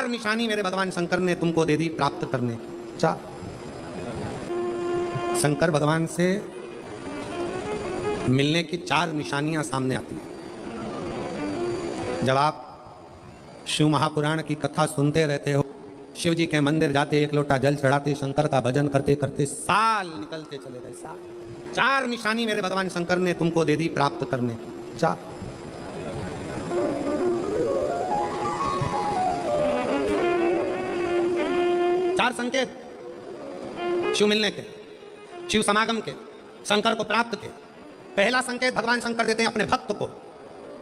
चार निशानी मेरे भगवान शंकर ने तुमको दे दी प्राप्त करने। चार। शंकर भगवान से मिलने की चार निशानियां सामने आती हैं। जब आप शिव महापुराण की कथा सुनते रहते हो, शिव जी के मंदिर जाते, एक लोटा जल चढ़ाते, शंकर का भजन करते करते साल निकलते चले गए। साल। चार निशानी मेरे भगवान शंकर ने तुमको दे दी प्राप्त करने। चार। चार संकेत शिव मिलने के, शिव समागम के, शंकर को प्राप्त के। पहला संकेत भगवान शंकर देते हैं अपने भक्त को,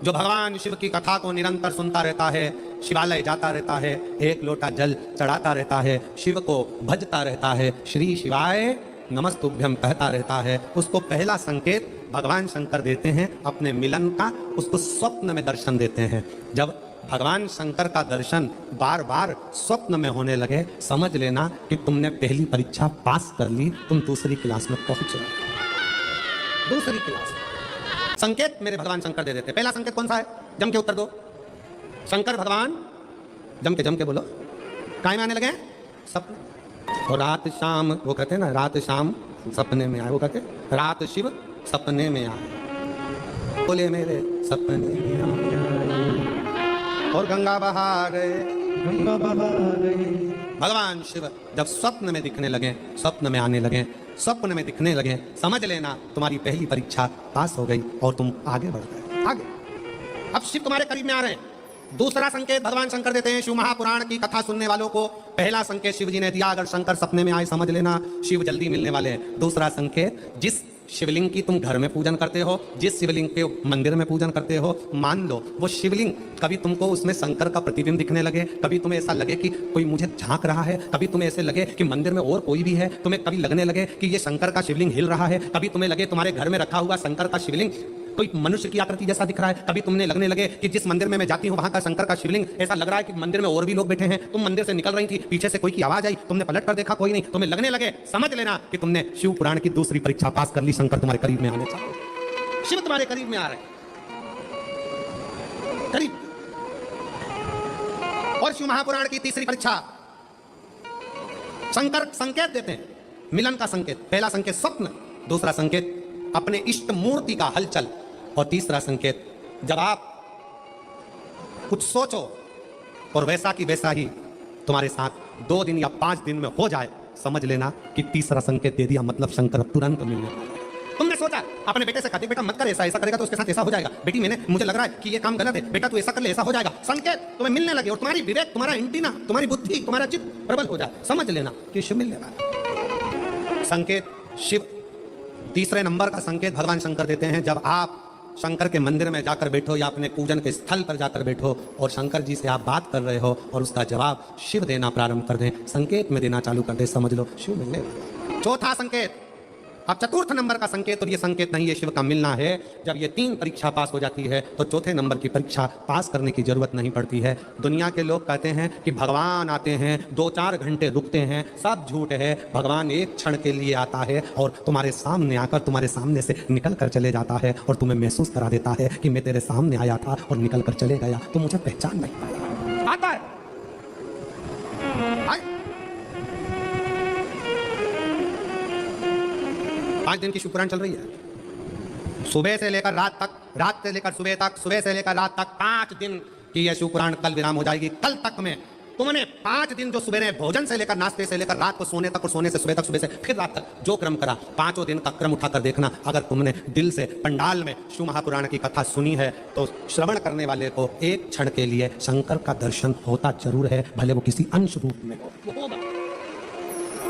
जो भगवान शिव की कथा को निरंतर सुनता रहता है, शिवालय जाता रहता है, एक लोटा जल चढ़ाता रहता है, शिव को भजता रहता है, श्री शिवाय नमस्तुभ्यम कहता रहता है। उसको पहला संकेत भगवान शंकर देते हैं अपने मिलन का, उसको स्वप्न में दर्शन देते हैं। जब भगवान शंकर का दर्शन बार बार स्वप्न में होने लगे, समझ लेना कि तुमने पहली परीक्षा पास कर ली, तुम दूसरी क्लास में पहुंचे। दूसरी क्लास संकेत मेरे भगवान शंकर दे देते। पहला संकेत कौन सा है? जम के उत्तर दो। शंकर भगवान जम के बोलो, काय में आने लगे? सपने। और रात शाम वो कहते हैं ना, रात शाम सपने में आए, वो कहते रात शिव सपने में आए, बोले मेरे सपने में आए और गंगा बहा गए, गंगा बहा गए। भगवान शिव जब स्वप्न में दिखने लगे, स्वप्न में आने लगे, स्वप्न में दिखने लगे, समझ लेना तुम्हारी पहली परीक्षा पास हो गई और तुम आगे बढ़ गए। आगे अब शिव तुम्हारे करीब में आ रहे हैं। दूसरा संकेत भगवान शंकर देते हैं शिव महापुराण की कथा सुनने वालों को। पहला संकेत शिव जी ने दिया, अगर शंकर सपने में आए समझ लेना शिव जल्दी मिलने वाले हैं। दूसरा संकेत, जिस शिवलिंग की तुम घर में पूजन करते हो, जिस शिवलिंग के मंदिर में पूजन करते हो, मान लो वो शिवलिंग कभी तुमको उसमें शंकर का प्रतिबिंब दिखने लगे, कभी तुम्हें ऐसा लगे कि कोई मुझे झांक रहा है, कभी तुम्हें ऐसे लगे कि मंदिर में और कोई भी है, तुम्हें कभी लगने लगे कि ये शंकर का शिवलिंग हिल रहा है, कभी तुम्हें लगे तुम्हारे घर में रखा हुआ शंकर का शिवलिंग कोई मनुष्य की आकृति जैसा दिख रहा है, कभी तुमने लगने लगे कि जिस मंदिर में मैं जाती हूँ वहां का शंकर का शिवलिंग ऐसा लग रहा है कि मंदिर में और भी लोग बैठे हैं। तुम मंदिर से निकल रही थी, पीछे से कोई की आवाज आई, तुमने पलट कर देखा कोई नहीं, तुम्हें लगने लगे, समझ लेना कि तुमने शिव पुराण की दूसरी परीक्षा पास कर ली। शंकर तुम्हारे करीब में आने चाहिए, शिव तुम्हारे करीब में आ रहे करीब। और शिव महापुराण की तीसरी परीक्षा शंकर संकेत देते हैं, मिलन का संकेत। पहला संकेत स्वप्न, दूसरा संकेत अपने इष्ट मूर्ति का हलचल, और तीसरा संकेत जब आप कुछ सोचो और वैसा की वैसा ही तुम्हारे साथ 2 दिन या 5 दिन में हो जाए, समझ लेना कि तीसरा संकेत दे दिया, मतलब शंकर तुरंत मिलने वाला है। तुमने सोचा अपने बेटे से कहते बेटा मत कर ऐसा, ऐसा करेगा तो उसके साथ ऐसा हो जाएगा, बेटी मुझे लग रहा है कि ये काम गलत है, बेटा तू ऐसा कर ले ऐसा हो जाएगा। संकेत तुम्हें मिलने लगे और तुम्हारी विवेक, तुम्हारा एंटीना, तुम्हारी बुद्धि, तुम्हारा चित्त प्रबल हो जाए, समझ लेना कि शिव मिलने वाला। संकेत शिव तीसरे नंबर का संकेत भगवान शंकर देते हैं जब आप शंकर के मंदिर में जाकर बैठो या अपने पूजन के स्थल पर जाकर बैठो और शंकर जी से आप बात कर रहे हो और उसका जवाब शिव देना प्रारंभ कर दें, संकेत में देना चालू कर दे, समझ लो शिव मिलने वाला। चौथा संकेत, अब चतुर्थ नंबर का संकेत, और ये संकेत नहीं है शिव का मिलना है। जब ये 3 परीक्षा पास हो जाती है तो चौथे नंबर की परीक्षा पास करने की जरूरत नहीं पड़ती है। दुनिया के लोग कहते हैं कि भगवान आते हैं 2-4 घंटे रुकते हैं, सब झूठ है। भगवान एक क्षण के लिए आता है और तुम्हारे सामने आकर तुम्हारे सामने से निकल कर चले जाता है और तुम्हें महसूस करा देता है कि मैं तेरे सामने आया था और निकल कर चले गया, तो मुझे पहचान नहीं पाया। आता है 5 दिन की शिवपुराण चल रही है, सुबह से लेकर रात तक, रात से लेकर सुबह तक, सुबह से लेकर रात तक, 5 दिन की यह शिवपुराण कल विराम हो जाएगी। कल तक में तुमने 5 दिन जो सुबह भोजन से लेकर नाश्ते से लेकर रात को सोने तक और सोने से सुबह तक, सुबह से फिर रात तक जो क्रम करा, 5 दिन का क्रम उठाकर देखना। अगर तुमने दिल से पंडाल में शिव महापुराण की कथा सुनी है तो श्रवण करने वाले को एक क्षण के लिए शंकर का दर्शन होता जरूर है, भले वो किसी अंश रूप में हो।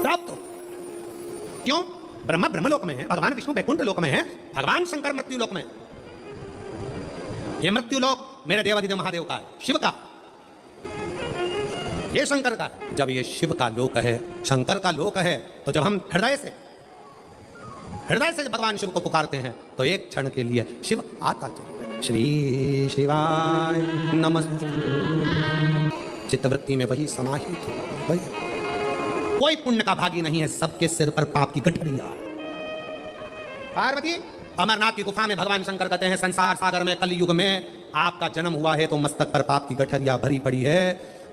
प्राप्त हो। क्यों? ब्रह्मा ब्रह्मलोक में है, भगवान विष्णु वैकुंठ लोक में है, भगवान शंकर मृत्यु लोक में। ये मृत्यु लोक मेरे देवादिदेव महादेव का है, शिव का, ये शंकर का। जब ये शिव का लोक है, शंकर का लोक है, तो जब हम हृदय से भगवान शिव को पुकारते हैं तो एक क्षण के लिए शिव आता चले। श्री शिवाय नमस्ते, चित्तवृत्ति में वही समाहित हो। कोई पुण्य का भागी नहीं है, सबके सिर पर पाप की गठरिया। पार्वती अमरनाथ की गुफा में भगवान शंकर कहते हैं संसार सागर में कलयुग में आपका जन्म हुआ है तो मस्तक पर पाप की गठरिया भरी पड़ी है।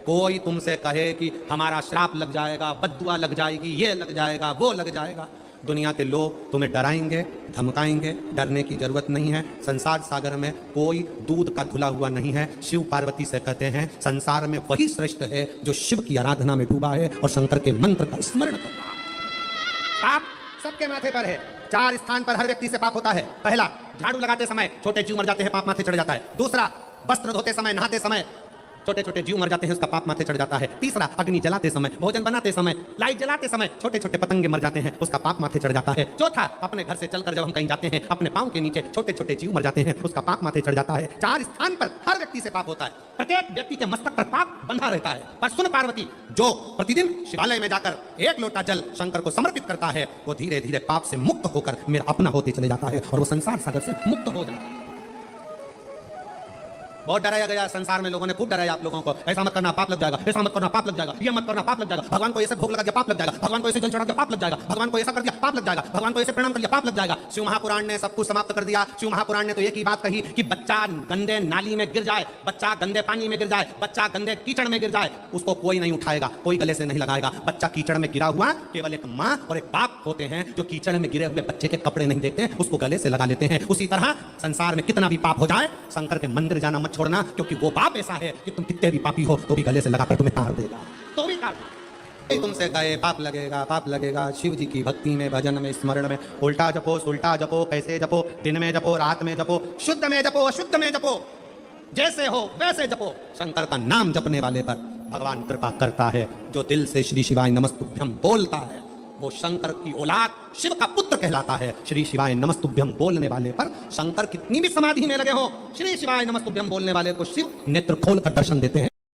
कोई तुमसे कहे कि हमारा श्राप लग जाएगा, बद्दुआ लग जाएगी, ये लग जाएगा, वो लग जाएगा, दुनिया के लोग तुम्हें डराएंगे, धमकाएंगे, डरने की जरूरत नहीं है। संसार सागर में कोई दूध का धुला हुआ नहीं है। शिव पार्वती से कहते हैं संसार में वही श्रेष्ठ है जो शिव की आराधना में डूबा है और शंकर के मंत्र का स्मरण कर रहा है। पाप सबके माथे पर है। 4 स्थान पर हर व्यक्ति से पाप होता है। पहला, झाड़ू लगाते समय छोटे जीव मर जाते हैं, पाप माथे चढ़ जाता है। दूसरा, वस्त्र धोते समय, नहाते समय छोटे छोटे जीव मर जाते हैं, उसका पाप माथे चढ़ जाता है। तीसरा, अग्नि जलाते समय, भोजन बनाते समय, लाइट जलाते समय छोटे छोटे पतंगे मर जाते हैं, उसका पाप माथे चढ़ जाता है। चौथा, अपने घर से चलकर जब हम कहीं जाते हैं, अपने पांव के नीचे छोटे छोटे जीव मर जाते हैं, उसका पाप माथे चढ़ जाता है। 4 स्थान पर हर व्यक्ति से पाप होता है। प्रत्येक व्यक्ति के मस्तक पर पाप बंधा रहता है। पर सुन पार्वती, जो प्रतिदिन शिवालय में जाकर 1 लोटा जल शंकर को समर्पित करता है, वो धीरे धीरे पाप से मुक्त होकर मेरा अपना होते चले जाता है और वो संसार सागर से मुक्त हो जाता है। बहुत डराया गया संसार में, लोगों ने खूब डराया आप लोगों को, ऐसा मत करना पाप लग जाएगा, ऐसा मत करना पाप लग जाएगा, ये मत करना पाप लग जाएगा, भगवान को ऐसे भोग लगा दिया पाप लग जाएगा, भगवान को ऐसे जल चढ़ा दिया पाप लग जाएगा, भगवान को ऐसा कर दिया पाप लग जाएगा, भगवान को ऐसे प्रणाम कर दिया पाप लग जाएगा। शिव महापुराण ने सब कुछ समाप्त कर दिया। शिव महापुराण ने तो एक ही बात कही कि बच्चा गंदे नाली में गिर जाए, बच्चा गंदे पानी में गिर जाए, बच्चा गंदे कीचड़ में गिर जाए, उसको कोई नहीं उठाएगा, कोई गले से नहीं लगाएगा। बच्चा कीचड़ में गिरा हुआ केवल एक माँ और एक बाप होते हैं जो कीचड़ में गिरे हुए बच्चे के कपड़े नहीं देखते, उसको गले से लगा लेते हैं। उसी तरह संसार में कितना भी पाप हो जाए, शंकर के मंदिर जाना मत छोड़ना, क्योंकि वो पाप ऐसा है कि तुम कितने भी पापी हो तो भी गले से लगाकर तुम्हें तार देगा, तो भी तार देगा। तुमसे कहे पाप लगेगा, पाप लगेगा, शिव जी की भक्ति में, भजन में, स्मरण में उल्टा जपो, सुल्टा जपो, कैसे जपो, दिन में जपो, रात में जपो, शुद्ध में जपो, अशुद्ध में जपो, जैसे हो वैसे जपो। शंकर का नाम जपने वाले पर भगवान कृपा करता है। जो दिल से श्री शिवाय नमस्तुभ्यम बोलता है वो शंकर की औलाद, शिव का पुत्र कहलाता है। श्री शिवाय नमस्तुभ्यम बोलने वाले पर शंकर कितनी भी समाधि में लगे हो, श्री शिवाय नमस्तुभ्यम बोलने वाले को शिव नेत्र खोल कर दर्शन देते हैं।